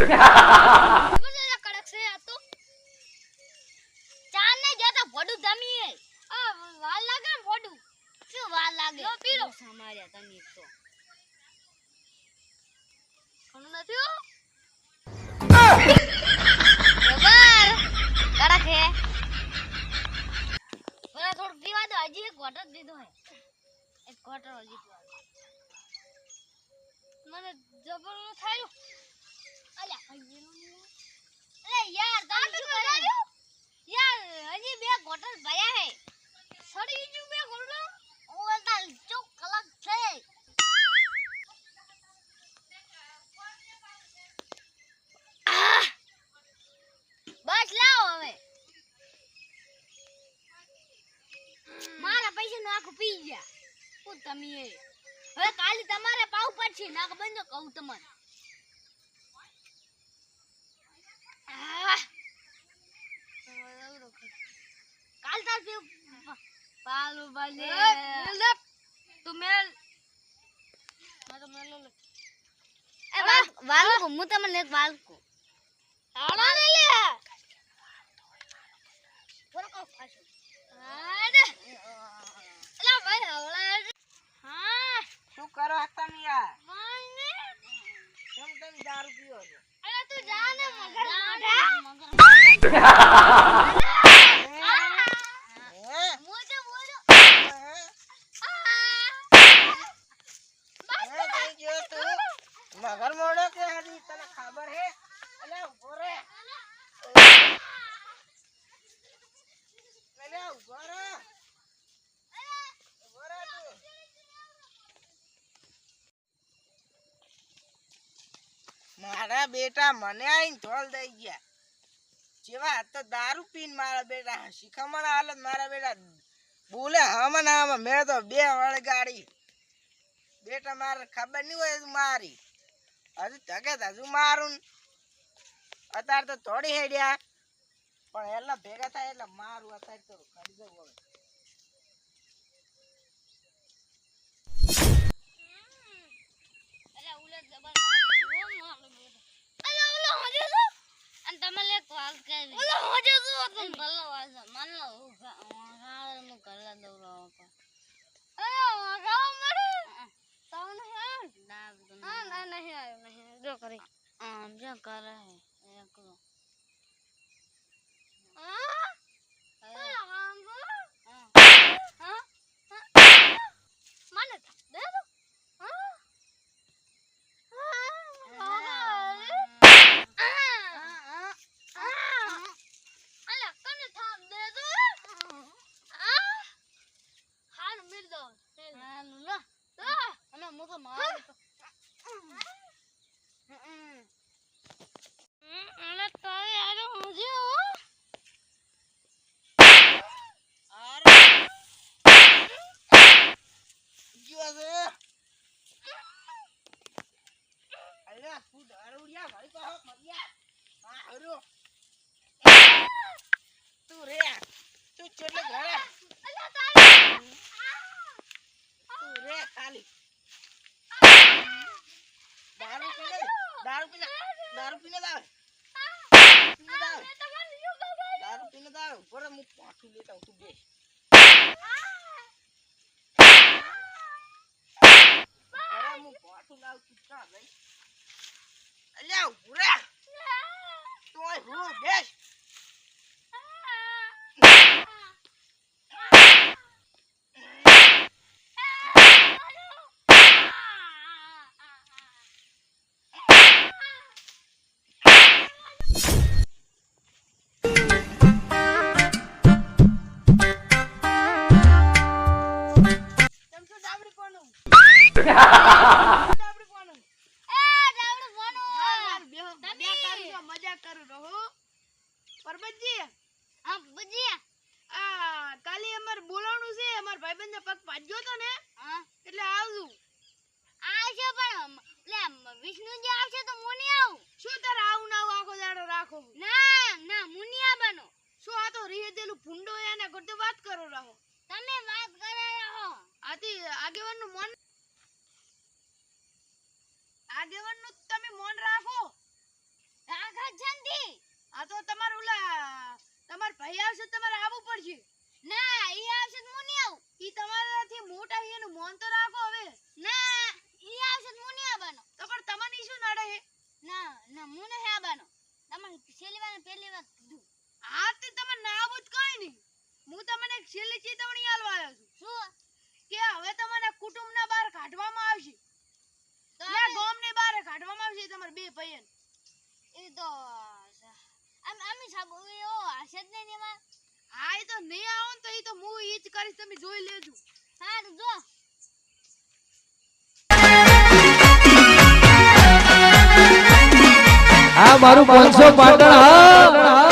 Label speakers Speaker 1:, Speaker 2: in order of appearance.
Speaker 1: કડક છે આ તો ચાર ને જતા ભડું ધમી હે આ વાલ લાગે ને ભડું શું વાલ લાગે લો પીલો સમાર્યા તમે તો કોણ નથી બરાબર કડક હે બરા થોડું પીવા દો હજી એક ઘોટ જ દીધો હે એક ઘોટ હજી મને જબર ન થાય અલ્યા અરે યાર તમે શું કર્યું યાર હજી બે ઘોટલ ભયા હે સડી જુ બે ઘોટલ ઓલતા ચોક કલક છે બસ લાવો હવે મારા પૈસા નો આખું પી ગયા હું તમે હવે કાલે તમારે પાવ પડશે નાક બંધો કહું તમને કાલ તાર પાલુ બને તું મેલ મારો મેલો લે એ વાલકો હું તમને એક વાલકો આડા ને લે બોલ કો ફાસો આડે એલા ભાઈ હવળા હા
Speaker 2: શું કરો તમે યાર
Speaker 1: મને
Speaker 2: કેમ તમે દારૂ પીઓ છો
Speaker 1: અરે તું જા ને મગર મોઢા મોજો મોજો
Speaker 2: મગર મોડો કે હજી તને ખબર હે અલે ઉભો રે અલે ઉભો રે મારા બેટા મને આઈને ધોલ દઈ ગયા જેવા તો દારૂ પીને મારા બેટા શિખામણ હાલત મારા બેટા બોલે હમણ આમ મેં તો બે વળગાડી બેટા મારે ખબર નહીં હોય મારી હજુ તકે હજુ મારું અત્યારે તો થોડી હેડ્યા પણ એલા ભેગા થાય એટલે મારું અત્યારે તો કરી દઉં હવે
Speaker 1: અરે ઉલટ જબર અરે ઓલો હોજે તો અને તમે લે કોલ કરી ઓલો હોજે તો તમે ભલો વાસ માન લો હા હું કરલા દઉં રહો અરે ગાવ મરે તાવ નહીં દાબ હા ના નહીં આયો નહીં જો કરી આમ જો કરે હે એકલો હા આમ હા મને દે દો હા
Speaker 2: તું રે તું છેલ્લે ઘરે તું રે ખાલી દારૂ પીને દારૂ પીને દારૂ પીને દાવ બરે હું પાછું લેતા તું બેસ બરે હું પાછું લાવ તું ચા લઈ અલ્યા ઉરે તોય હું બેસ મજા કરું રહો પરબતજી હા બજી આ કાલે અમાર બોલાવવાનું છે અમાર ભાઈબંધને પગ પાડ્યો તો ને હા એટલે આવજો આવશે પણ લે વિષ્ણુજી આવશે તો હું નહીં આવું શું તારે આવું ના આખો દાડો રાખો ના ના હું નહીં આવવાનો શું આ તો રીહેદેલું ભૂંડો એને કરતે વાત કરો રહો તમે વાત કરે રહો આથી આગેવાનનું મન આગેવાનનું તમે મન રાખો એ આવશે તમારે આવવું પડશે.
Speaker 1: ના ઈ આવશે તો હું નહીં આવું.
Speaker 2: ઈ તમારાથી મોટા છે એનું મોન તો રાખો હવે.
Speaker 1: ના ઈ આવશે તો હું નહીં આવવાનો.
Speaker 2: તો પણ તમને શું નડે હે?
Speaker 1: ના ના હું નહીં આવવાનો. તમને છેલ્લી વાર ને પહેલી વાર કીધું.
Speaker 2: હા તે તમે ના આવું જ કઈ નહીં. હું તમને એક છેલ્લી ચેતવણી આલવા આવ્યો છું.
Speaker 1: શું?
Speaker 2: કે હવે તમને કુટુંબના બહાર કાઢવામાં આવશે.
Speaker 1: તો
Speaker 2: ને ગામની બહાર કાઢવામાં આવશે તમારા બે ભાઈઓને.
Speaker 1: એ તો અમે સાબુ એવો હશે જ નહીં એમાં.
Speaker 2: હા એ તો નહીં આવો ને તો એ તો હું ઈ જ કરીશ, તમે જોઈ લેજો.
Speaker 1: સારું જો.
Speaker 3: આ મારું 500 પાટણ હા.